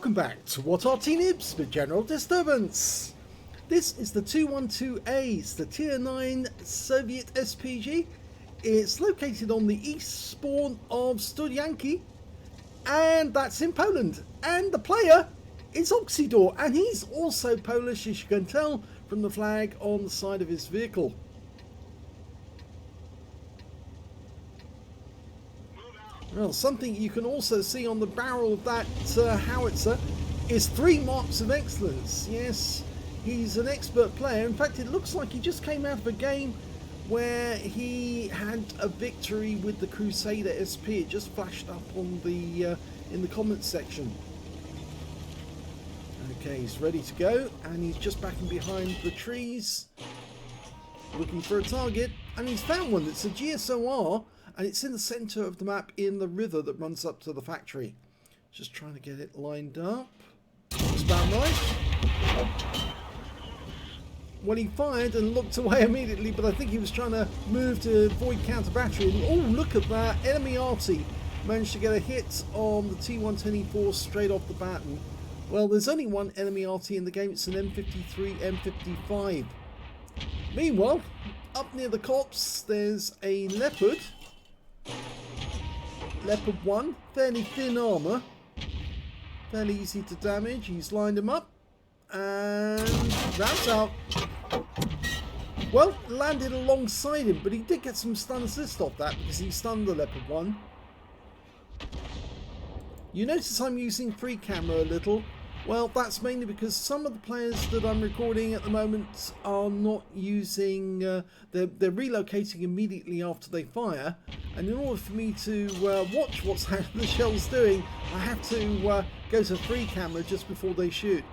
Welcome back to What Arty Noobs with General Disturbance. This is the 212A, it's the Tier 9 Soviet SPG. It's located on the east spawn of Studzianki, and that's in Poland. And the player is Oksydor, and he's also Polish, as you can tell from the flag on the side of his vehicle. Well, something you can also see on the barrel of that howitzer is 3 marks of excellence. Yes, he's an expert player. In fact, it looks like he just came out of a game where he had a victory with the Crusader SP. It just flashed up on the in the comments section. Okay, he's ready to go, and he's just backing behind the trees, looking for a target, and he's found one. It's a GSOR. And it's in the centre of the map in the river that runs up to the factory. Just trying to get it lined up. Looks about right. Well, he fired and looked away immediately, but I think he was trying to move to avoid counter battery. And, oh, look at that. Enemy Arty managed to get a hit on the T124 straight off the bat. And, well, there's only one enemy Arty in the game. It's an M53, M55. Meanwhile, up near the copse, there's a Leopard. Leopard 1, fairly thin armour, fairly easy to damage. He's lined him up and rounds out. Well, landed alongside him, but he did get some stun assist off that because he stunned the Leopard 1. You notice I'm using free camera a little. Well, that's mainly because some of the players that I'm recording at the moment are not using, they're relocating immediately after they fire, and in order for me to watch what's the shell's doing, I have to go to free camera just before they shoot.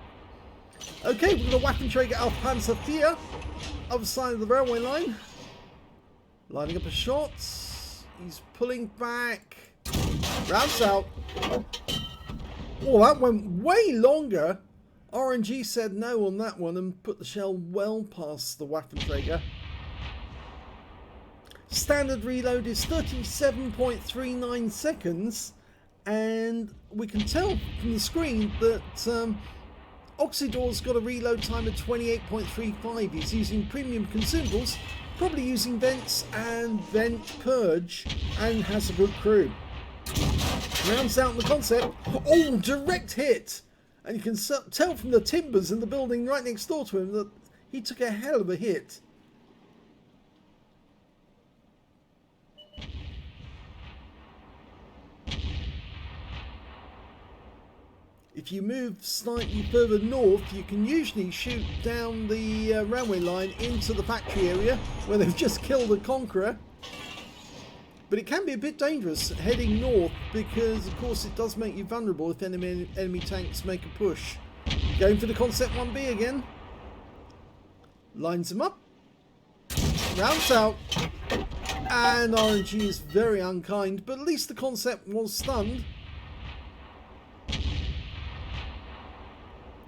Okay, we've got a Waffenträger auf Panzer 4, other side of the railway line, lining up a shot, he's pulling back, rounds out. Oh, that went way longer. RNG said no on that one and put the shell well past the Waffenträger. Standard reload is 37.39 seconds, and we can tell from the screen that Oksydor's got a reload time of 28.35. He's using premium consumables, probably using vents and vent purge, and has a good crew. Rounds out the concept. Oh, direct hit! And you can tell from the timbers in the building right next door to him that he took a hell of a hit. If you move slightly further north, you can usually shoot down the railway line into the factory area where they've just killed a Conqueror. But it can be a bit dangerous heading north because, of course, it does make you vulnerable if enemy tanks make a push. Going for the Concept 1B again. Lines them up. Rounds out. And RNG is very unkind, but at least the Concept was stunned.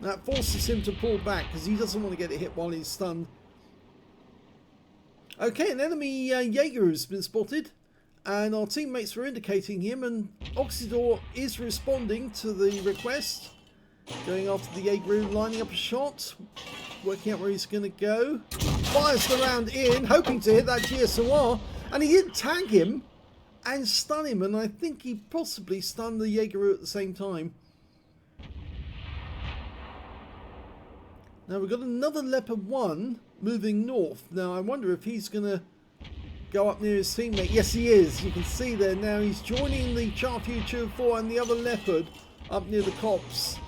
That forces him to pull back because he doesn't want to get a hit while he's stunned. Okay, an enemy Jaeger has been spotted. And our teammates were indicating him, and Oksydor is responding to the request. Going after the Jaeger, lining up a shot, working out where he's going to go. Fires the round in, hoping to hit that GSOR, and he did tag him and stun him, and I think he possibly stunned the Jaeger at the same time. Now we've got another Leopard 1 moving north. Now I wonder if he's going to go up near his teammate. Yes, he is. You can see there now he's joining the Charfu 204 and the other Leopard up near the copse.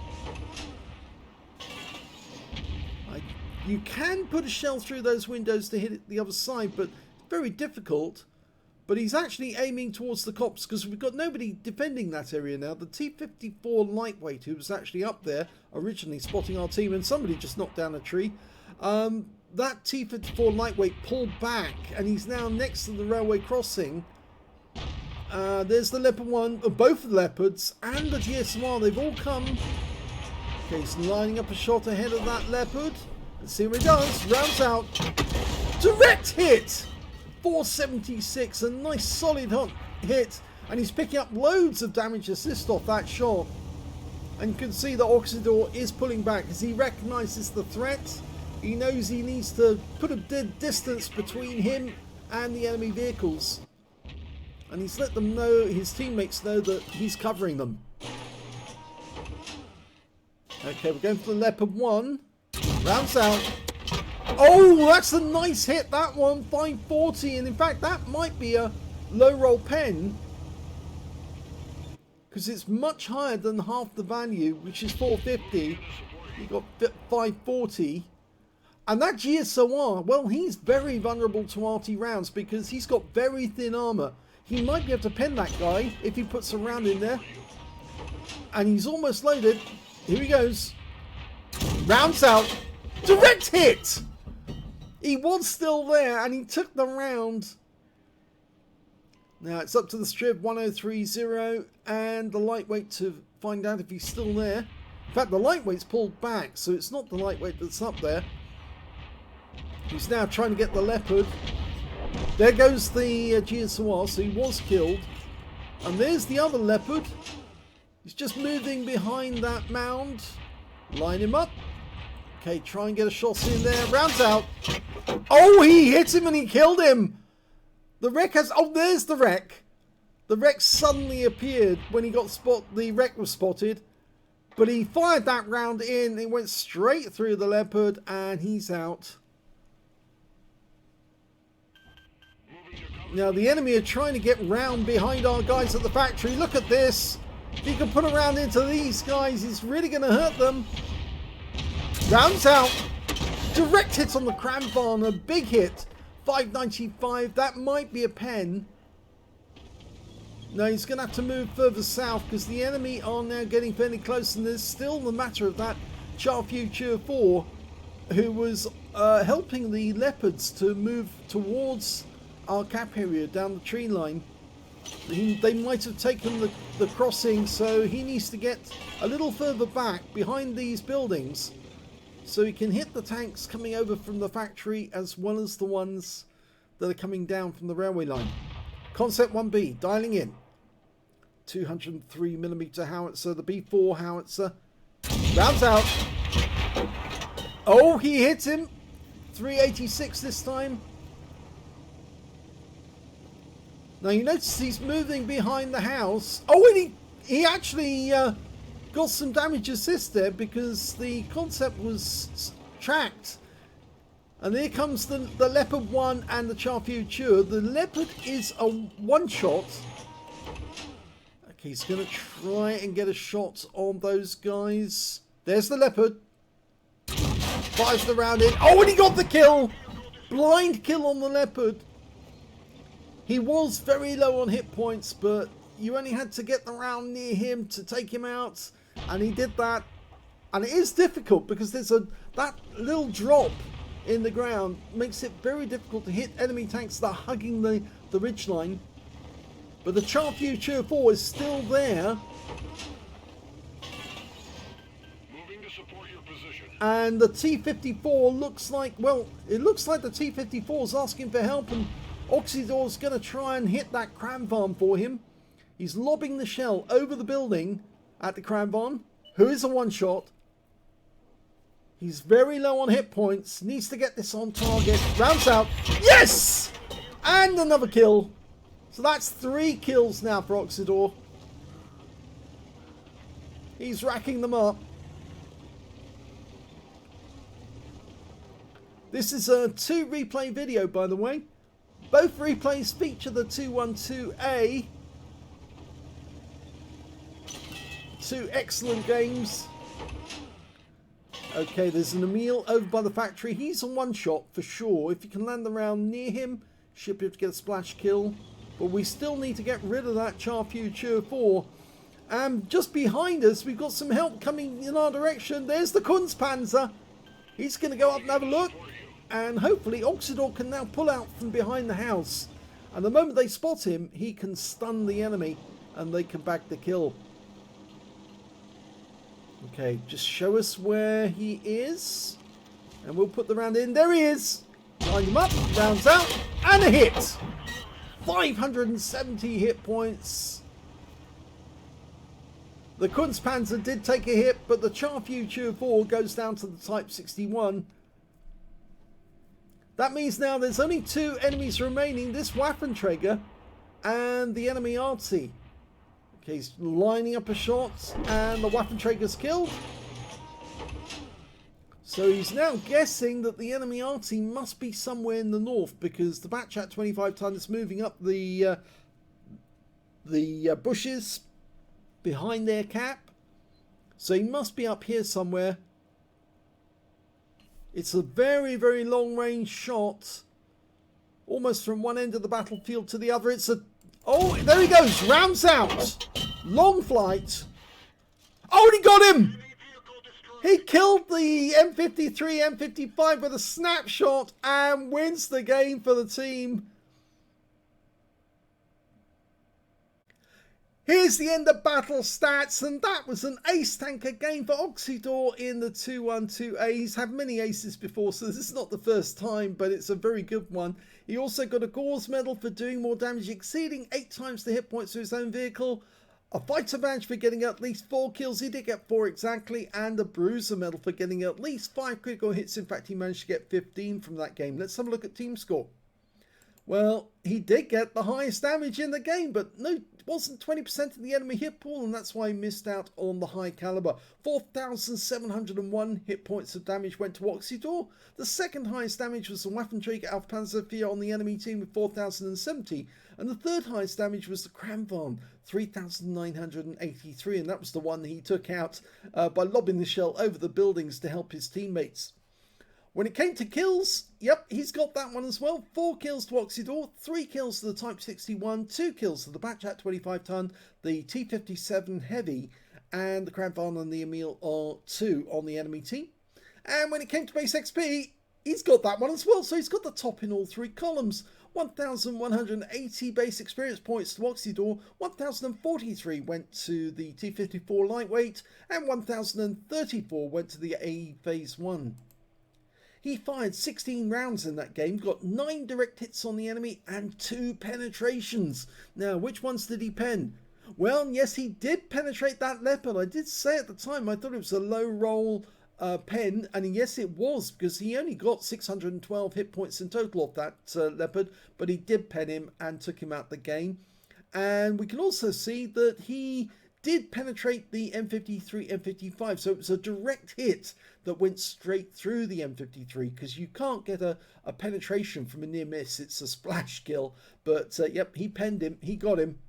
You can put a shell through those windows to hit it the other side, but it's very difficult. But he's actually aiming towards the copse because we've got nobody defending that area now. The T-54 lightweight, who was actually up there originally spotting our team, and somebody just knocked down a tree. That T-54 lightweight pulled back, and he's now next to the railway crossing. There's the Leopard 1, both the Leopards, and the GSOR. They've all come. Okay, he's lining up a shot ahead of that Leopard. Let's see what he does. Rounds out. Direct hit! 476, a nice solid hit. And he's picking up loads of damage assist off that shot. And you can see that Oksydor is pulling back as he recognises the threat. He knows he needs to put a distance between him and the enemy vehicles. And he's let them know, his teammates know, that he's covering them. Okay, we're going for the Leopard 1. Rounds out. Oh, that's a nice hit, that one. 540. And in fact, that might be a low roll pen, because it's much higher than half the value, which is 450. You got 540. And that GSOR, well, he's very vulnerable to Arty rounds because he's got very thin armor. He might be able to pen that guy if he puts a round in there. And he's almost loaded. Here he goes. Rounds out. Direct hit! He was still there and he took the round. Now it's up to the strip 1030 and the lightweight to find out if he's still there. In fact, the lightweight's pulled back, so it's not the lightweight that's up there. He's now trying to get the Leopard. There goes the GSOR, so he was killed. And there's the other Leopard. He's just moving behind that mound. Line him up. Okay, try and get a shot in there. Rounds out. Oh, he hit him and he killed him. The wreck has... Oh, there's the wreck. The wreck suddenly appeared when he got the wreck was spotted. But he fired that round in. It went straight through the Leopard and he's out. Now, the enemy are trying to get round behind our guys at the factory. Look at this. If he can put a round into these guys, he's really going to hurt them. Rounds out. Direct hit on the Cramvarn. A big hit. 595. That might be a pen. No, he's going to have to move further south because the enemy are now getting fairly close. And there's still the matter of that Char Future 4 who was helping the Leopards to move towards our cap area down the tree line. They might have taken the crossing, so he needs to get a little further back behind these buildings so he can hit the tanks coming over from the factory as well as the ones that are coming down from the railway line. Concept 1B, dialing in. 203mm howitzer, the B4 howitzer. Rounds out. Oh, he hits him. 386 this time. Now you notice he's moving behind the house. Oh, and he actually got some damage assist there because the concept was tracked. And here comes the Leopard 1 and the Char Future. The Leopard is a one-shot. Okay, he's going to try and get a shot on those guys. There's the Leopard. Fires the round in. Oh, and he got the kill! Blind kill on the Leopard. He was very low on hit points, but you only had to get the round near him to take him out. And he did that. And it is difficult because there's that little drop in the ground makes it very difficult to hit enemy tanks that are hugging the ridgeline. But the Char Future 4 is still there. Moving to support your position. And the T-54 looks like, well, it looks like the T-54 is asking for help, and Oksydor's going to try and hit that Cramvarn for him. He's lobbing the shell over the building at the Cramvarn, who is a one-shot. He's very low on hit points. Needs to get this on target. Rounds out. Yes! And another kill. So that's 3 kills now for Oksydor. He's racking them up. This is a 2 replay video, by the way. Both replays feature the 212A. 2 excellent games. Okay, there's an Emil over by the factory. He's a one-shot for sure. If you can land the round near him, should be able to get a splash kill. But we still need to get rid of that Char Future 4. And just behind us, we've got some help coming in our direction. There's the Kunstpanzer. He's going to go up and have a look. And hopefully Oksydor can now pull out from behind the house. And the moment they spot him, he can stun the enemy and they can back the kill. Okay, just show us where he is. And we'll put the round in. There he is. Line him up, rounds out, and a hit. 570 hit points. The Kunstpanzer did take a hit, but the Charfu 4 goes down to the Type 61. That means now there's only 2 enemies remaining, this Waffenträger and the enemy Arty. Okay, he's lining up a shot and the Waffenträger's killed. So he's now guessing that the enemy Arty must be somewhere in the north, because the Batchat 25 ton is moving up the bushes behind their cap. So he must be up here somewhere. It's a very, very long range shot. Almost from one end of the battlefield to the other. It's a... Oh, there he goes. Rams out. Long flight. Oh, and he got him. He killed the M53, M55 with a snapshot and wins the game for the team. Here's the end of battle stats, and that was an ace tanker game for Oksydor in the 212A. He's had many aces before, so this is not the first time, but it's a very good one. He also got a Gauze medal for doing more damage, exceeding 8 times the hit points of his own vehicle. A fighter badge for getting at least 4 kills, he did get 4 exactly, and a Bruiser medal for getting at least 5 critical hits. In fact, he managed to get 15 from that game. Let's have a look at team score. Well, he did get the highest damage in the game, but no, it wasn't 20% of the enemy hit pool, and that's why he missed out on the high caliber. 4,701 hit points of damage went to Oksydor. The second highest damage was the Waffenträger Alpha Panzer IV on the enemy team with 4,070, and the third highest damage was the Kramvan, 3,983, and that was the one he took out by lobbing the shell over the buildings to help his teammates. When it came to kills, yep, he's got that one as well. 4 kills to Oksydor, 3 kills to the Type 61, 2 kills to the Batchat 25 ton, the T57 Heavy, and the Kramvan and the Emil are 2 on the enemy team. And when it came to base XP, he's got that one as well. So he's got the top in all 3 columns. 1,180 base experience points to Oksydor, 1,043 went to the T54 Lightweight, and 1,034 went to the A Phase 1. He fired 16 rounds in that game, got 9 direct hits on the enemy and 2 penetrations. Now, which ones did he pen? Well, yes, he did penetrate that Leopard. I did say at the time I thought it was a low roll pen, and yes, it was, because he only got 612 hit points in total off that Leopard, but he did pen him and took him out the game. And we can also see that he did penetrate the M53, M55, so it was a direct hit that went straight through the M53, because you can't get a penetration from a near miss. It's a splash kill, but yep, he penned him, he got him.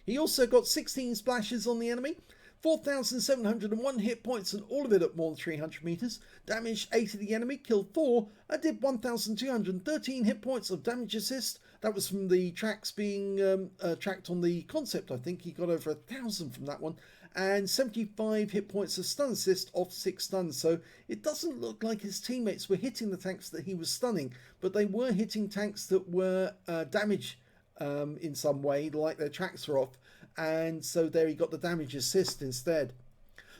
He also got 16 splashes on the enemy, 4,701 hit points, and all of it at more than 300 meters. Damaged 8 of the enemy, killed 4, and did 1,213 hit points of damage assist. That was from the tracks being tracked on the concept. I think he got over 1,000 from that one. And 75 hit points of stun assist off 6 stuns. So it doesn't look like his teammates were hitting the tanks that he was stunning, but they were hitting tanks that were damaged in some way, like their tracks were off. And so there he got the damage assist instead.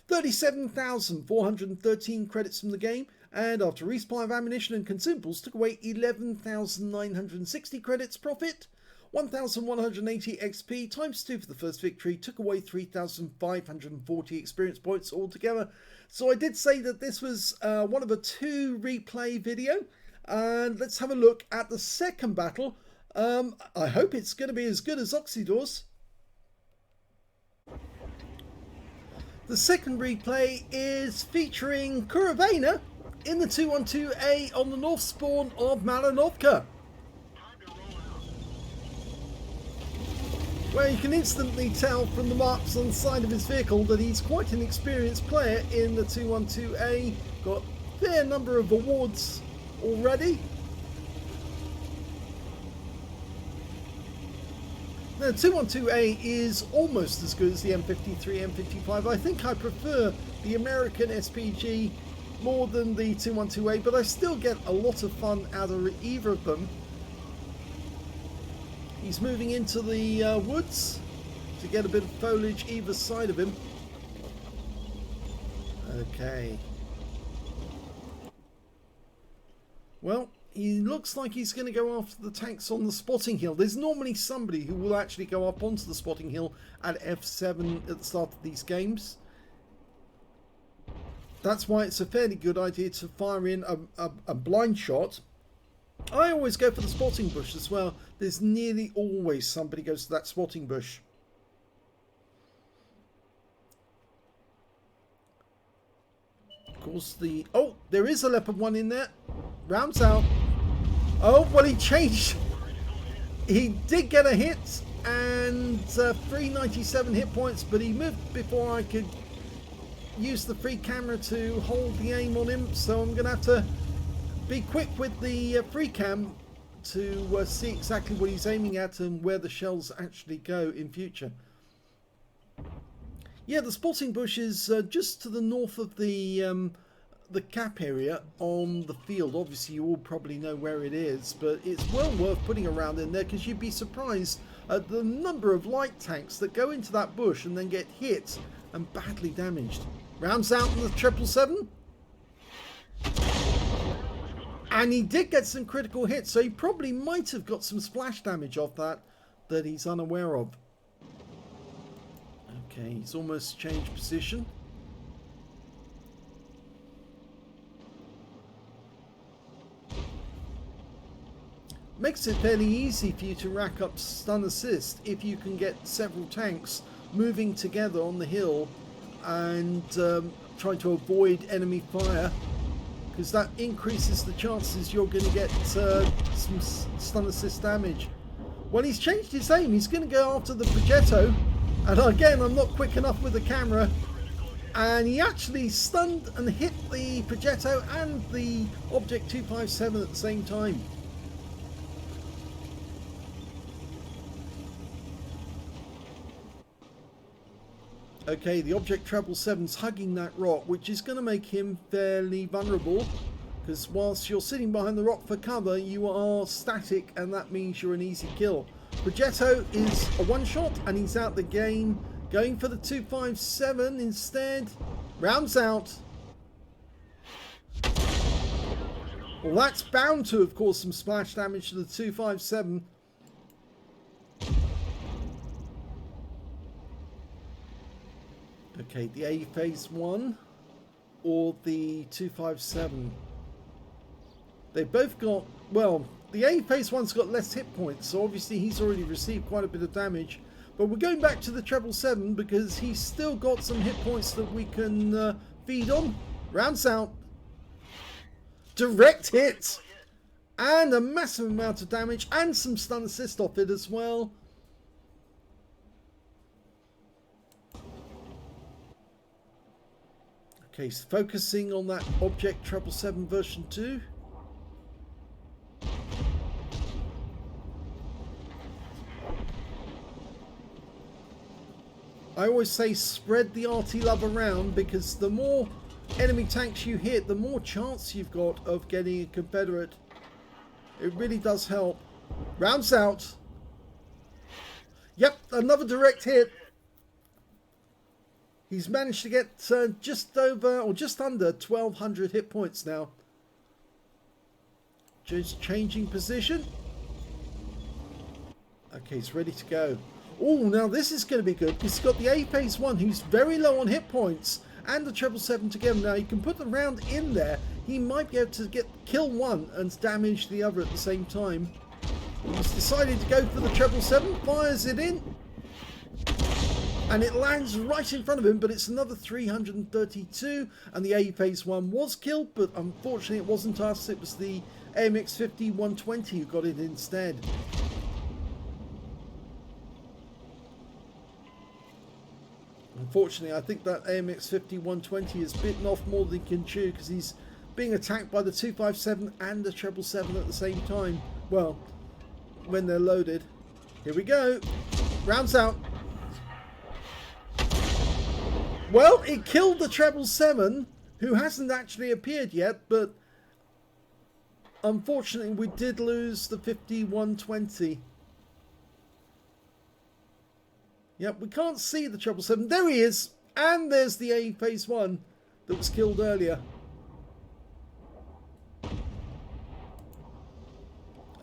37,413 credits from the game, and after resupply of ammunition and consumables took away 11,960 credits profit. 1,180 XP times 2 for the first victory took away 3,540 experience points altogether. So I did say that this was one of a 2 replay video, and let's have a look at the second battle. I hope it's going to be as good as Oksydor's. The second replay is featuring Kuravaina in the 212A on the north spawn of Malinovka, where you can instantly tell from the marks on the side of his vehicle that he's quite an experienced player in the 212A. Got a fair number of awards already. The 212A is almost as good as the M53, M55. I think I prefer the American SPG more than the 212A, but I still get a lot of fun out of either of them. He's moving into the woods to get a bit of foliage either side of him. Okay. Well, He looks like he's going to go after the tanks on the spotting hill. There's normally somebody who will actually go up onto the spotting hill at F7 at the start of these games. That's why it's a fairly good idea to fire in a blind shot. I always go for the spotting bush as well. There's nearly always somebody goes to that spotting bush. Of course, oh, there is a Leopard 1 in there. Rounds out. Oh, well, he changed. He did get a hit and 397 hit points, but he moved before I could use the free camera to hold the aim on him. So I'm going to have to be quick with the free cam to see exactly what he's aiming at and where the shells actually go in future. Yeah, the spotting bush is just to the north of the cap area on the field. Obviously you all probably know where it is, but it's well worth putting around in there because you'd be surprised at the number of light tanks that go into that bush and then get hit and badly damaged. Rounds out in the 777, and he did get some critical hits, so he probably might have got some splash damage off that he's unaware of. Okay, he's almost changed position. Makes it fairly easy for you to rack up stun assist if you can get several tanks moving together on the hill and trying to avoid enemy fire, because that increases the chances you're going to get some stun assist damage. Well, he's changed his aim. He's going to go after the Progetto, and again I'm not quick enough with the camera, and he actually stunned and hit the Progetto and the Object 257 at the same time. Okay, the Object 777's hugging that rock, which is going to make him fairly vulnerable, because whilst you're sitting behind the rock for cover, you are static, and that means you're an easy kill. Progetto is a one-shot, and he's out the game, going for the 257 instead. Rounds out. Well, that's bound to have caused some splash damage to the 257. Okay, the A phase 1 or the 257. They both got, well, the A phase 1's got less hit points, so obviously he's already received quite a bit of damage. But we're going back to the 777 because he's still got some hit points that we can feed on. Rounds out. Direct hit. And a massive amount of damage and some stun assist off it as well. Okay, so focusing on that Object 777 version 2. I always say spread the Arty love around, because the more enemy tanks you hit, the more chance you've got of getting a Confederate. It really does help. Rounds out. Yep, another direct hit. He's managed to get just over, or just under 1,200 hit points now. Just changing position. Okay, he's ready to go. Oh, now this is going to be good. He's got the A phase 1, who's very low on hit points, and the 777 together. Now you can put the round in there. He might be able to kill one and damage the other at the same time. He's decided to go for the 777, fires it in. And it lands right in front of him, but it's another 332, and the A phase 1 was killed, but unfortunately it wasn't us, it was the AMX-50-120 who got it instead. Unfortunately, I think that AMX-50-120 is bitten off more than he can chew, because he's being attacked by the 257 and the 777 at the same time. Well, when they're loaded. Here we go. Rounds out. Well, it killed the 777, who hasn't actually appeared yet, but unfortunately we did lose the 50-120. Yep, we can't see the 777. There he is! And there's the A phase 1 that was killed earlier.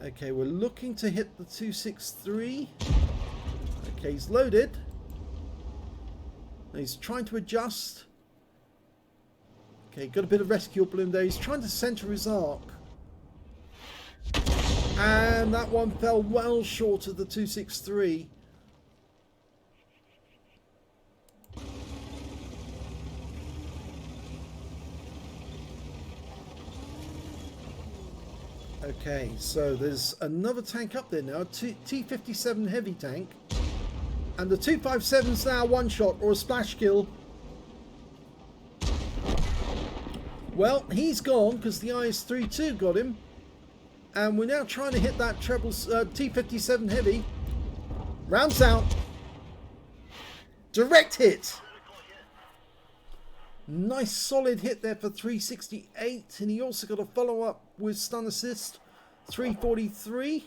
Okay, we're looking to hit the 263. Okay, he's loaded. He's trying to adjust. Okay, got a bit of rescue balloon there. He's trying to center his arc. And that one fell well short of the 263. Okay, so there's another tank up there now, T-57 heavy tank. And the 257's now one shot or a splash kill. Well, he's gone because the IS-32 got him. And we're now trying to hit that treble T-57 heavy. Rounds out. Direct hit. Nice solid hit there for 368. And he also got a follow-up with stun assist. 343.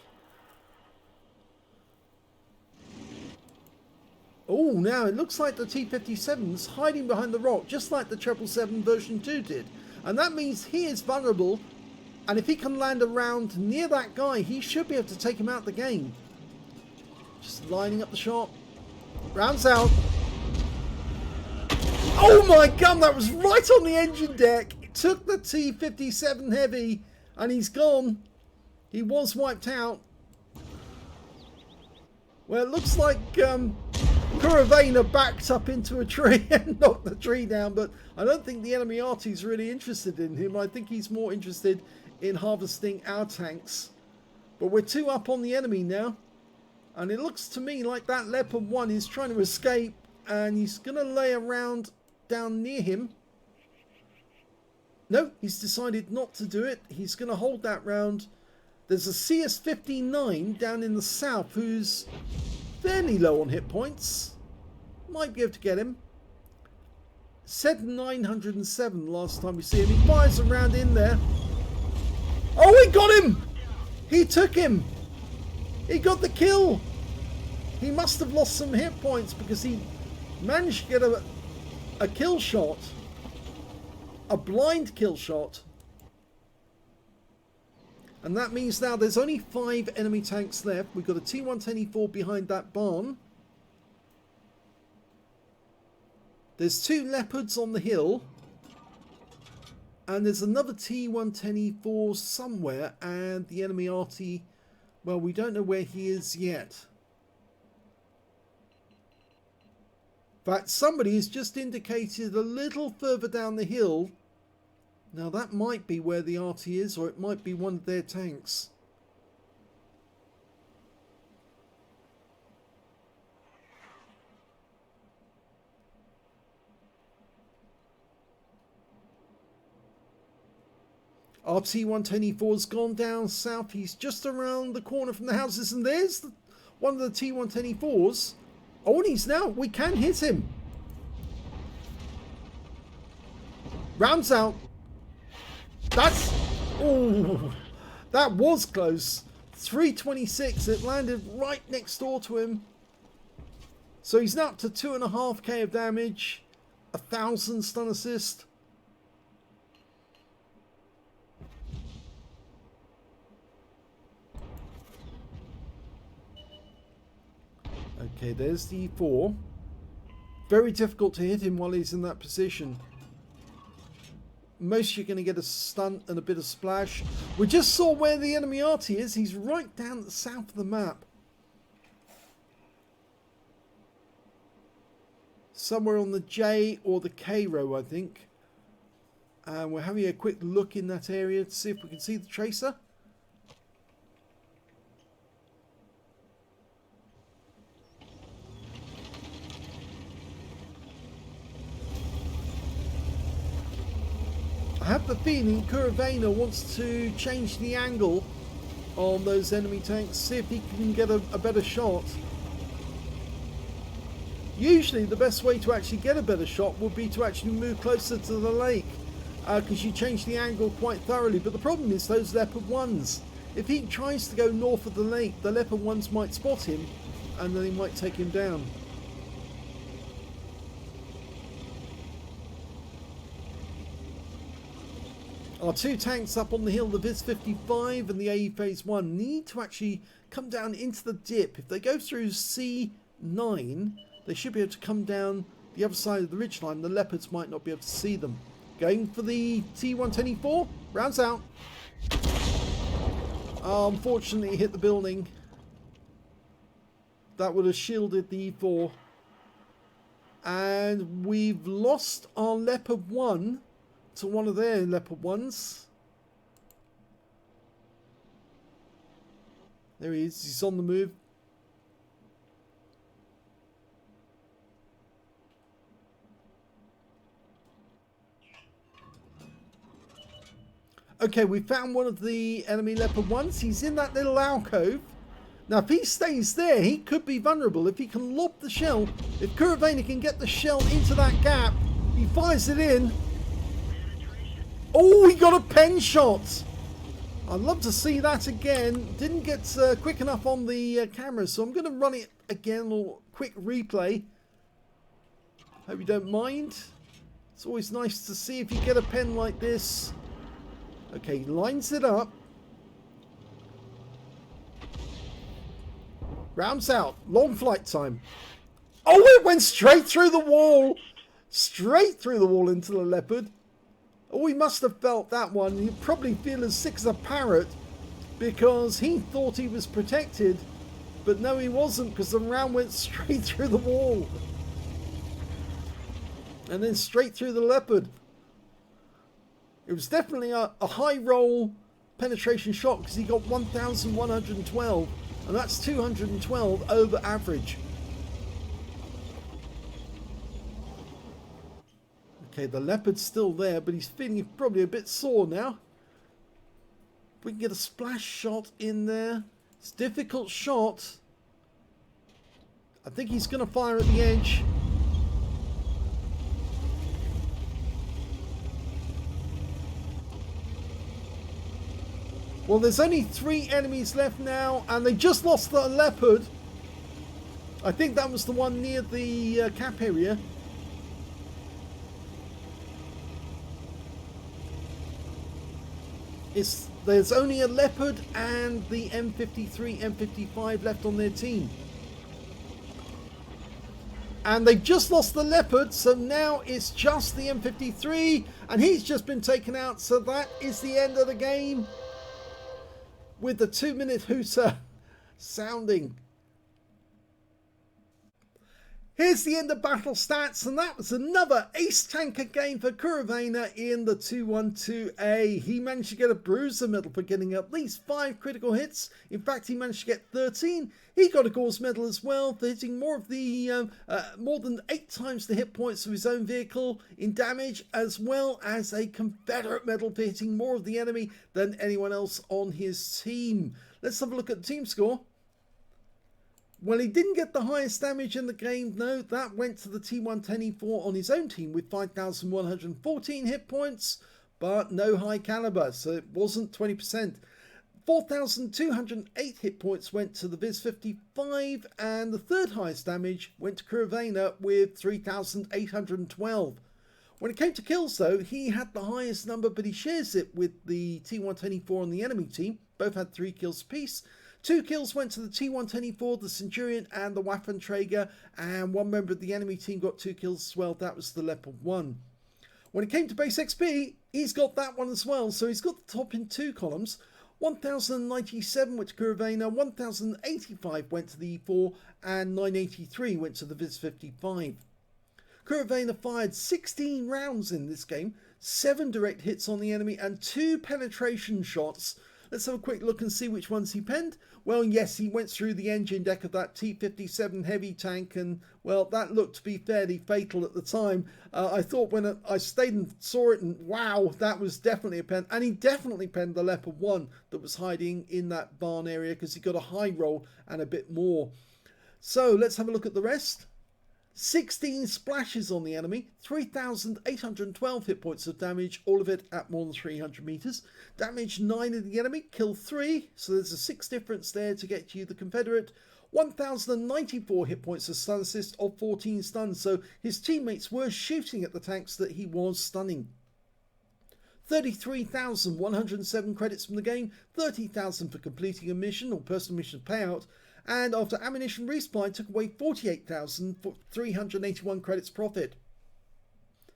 Oh, now it looks like the T-57's hiding behind the rock, just like the 777 version 2 did. And that means he is vulnerable. And if he can land a round near that guy, he should be able to take him out of the game. Just lining up the shot. Rounds out. Oh my god, that was right on the engine deck. It took the T-57 heavy and he's gone. He was wiped out. Well, it looks like Kuravaina backed up into a tree and knocked the tree down, but I don't think the enemy Arty's really interested in him. I think he's more interested in harvesting our tanks. But we're 2 up on the enemy now. And it looks to me like that Leopard 1 is trying to escape and he's going to lay around down near him. No, he's decided not to do it. He's going to hold that round. There's a CS-59 down in the south who's fairly low on hit points. Might be able to get him. Said 907 last time we see him. He fires around in there. Oh, he got him! He took him! He got the kill! He must have lost some hit points because he managed to get a kill shot. A blind kill shot. And that means now there's only 5 enemy tanks left. We've got a T-124 behind that barn. There's 2 Leopards on the hill. And there's another T-124 somewhere. And the enemy Arty, well, we don't know where he is yet. In fact, somebody has just indicated a little further down the hill. Now that might be where the Arty is, or it might be one of their tanks. Our T-124's gone down south. He's just around the corner from the houses, and there's one of the T-124s. Oh, and he's now, we can hit him. Rounds out. That's, oh, that was close. 326, it landed right next door to him. So he's now up to 2.5k of damage, 1,000 stun assist. Okay, there's the E4. Very difficult to hit him while he's in that position. Most you're going to get a stunt and a bit of splash. We just saw where the enemy Arty is. He's right down at the south of the map. Somewhere on the J or the K row, I think. And we're having a quick look in that area to see if we can see the tracer. I have the feeling Kuravaina wants to change the angle on those enemy tanks, see if he can get a better shot. Usually the best way to actually get a better shot would be to actually move closer to the lake, because you change the angle quite thoroughly. But the problem is those Leopard 1s. If he tries to go north of the lake, the Leopard 1s might spot him and then he might take him down. Our two tanks up on the hill, the Viz-55 and the AE Phase 1, need to actually come down into the dip. If they go through C9, they should be able to come down the other side of the ridgeline. The Leopards might not be able to see them. Going for the T124, rounds out. Unfortunately, he hit the building. That would have shielded the E4. And we've lost our Leopard 1 to one of their Leopard 1s. There he is. He's on the move. Okay, we found one of the enemy Leopard 1s. He's in that little alcove. Now, if he stays there, he could be vulnerable. If he can lob the shell, if Kuravaina can get the shell into that gap, he fires it in. Oh, he got a pen shot. I'd love to see that again. Didn't get quick enough on the camera, so I'm going to run it again, or quick replay. Hope you don't mind. It's always nice to see if you get a pen like this. Okay, he lines it up. Rounds out. Long flight time. Oh, it went straight through the wall. Straight through the wall into the Leopard. Oh, he must have felt that one. He'd probably feel as sick as a parrot because he thought he was protected. But no, he wasn't, because the round went straight through the wall. And then straight through the Leopard. It was definitely a high roll penetration shot because he got 1,112. And that's 212 over average. Okay, the Leopard's still there, but he's feeling probably a bit sore now. If we can get a splash shot in there. It's a difficult shot. I think he's going to fire at the edge. Well, there's only 3 enemies left now, and they just lost the Leopard. I think that was the one near the cap area. There's only a Leopard and the M53, M55 left on their team. And they've just lost the Leopard, so now it's just the M53, and he's just been taken out, so that is the end of the game. With the 2-minute hooter sounding. Here's the end of battle stats, and that was another ace tanker game for Kuravaina in the 212A. He managed to get a bruiser medal for getting at least 5 critical hits. In fact, he managed to get 13. He got a Gauze medal as well for hitting more than 8 times the hit points of his own vehicle in damage, as well as a Confederate medal for hitting more of the enemy than anyone else on his team. Let's have a look at the team score. Well, he didn't get the highest damage in the game. No, that went to the T124 on his own team with 5,114 hit points, but no high caliber, so it wasn't 20%. 4,208 hit points went to the Viz-55, and the third highest damage went to Kuravaina with 3,812. When it came to kills, though, he had the highest number, but he shares it with the T124 on the enemy team. Both had 3 kills apiece. 2 kills went to the T124, the Centurion and the Waffenträger, and 1 member of the enemy team got 2 kills as well. That was the Leopard 1. When it came to base XP, he's got that one as well. So he's got the top in 2 columns. 1,097 went to Kuravaina, 1,085 went to the E4, and 983 went to the Viz-55. Kuravaina fired 16 rounds in this game, 7 direct hits on the enemy, and 2 penetration shots. Let's have a quick look and see which ones he penned. Well, yes, he went through the engine deck of that T-57 heavy tank, and, well, that looked to be fairly fatal at the time. I thought when I stayed and saw it, and wow, that was definitely a pen. And he definitely penned the Leopard 1 that was hiding in that barn area because he got a high roll and a bit more. So let's have a look at the rest. 16 splashes on the enemy, 3,812 hit points of damage, all of it at more than 300 meters. Damage 9 of the enemy, kill 3, so there's a 6 difference there to get you the Confederate. 1,094 hit points of stun assist of 14 stuns, so his teammates were shooting at the tanks that he was stunning. 33,107 credits from the game, 30,000 for completing a mission or personal mission payout, and after ammunition resupply took away 48,000 for 381 credits profit.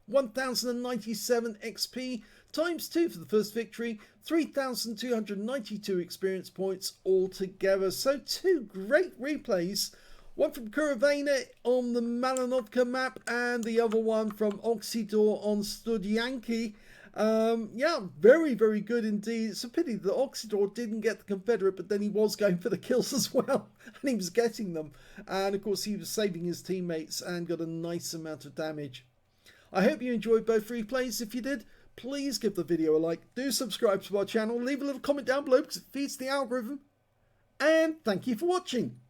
1,097 XP times 2 for the first victory, 3,292 experience points altogether. So 2 great replays, one from Kuravaina on the Malinovka map and the other one from Oksydor on Studzianki. Yeah, very, very good indeed. It's a pity that Oksydor didn't get the Confederate, but then he was going for the kills as well, and he was getting them. And of course he was saving his teammates and got a nice amount of damage. I hope you enjoyed both replays. If you did, please give the video a like, do subscribe to our channel, leave a little comment down below because it feeds the algorithm, and thank you for watching.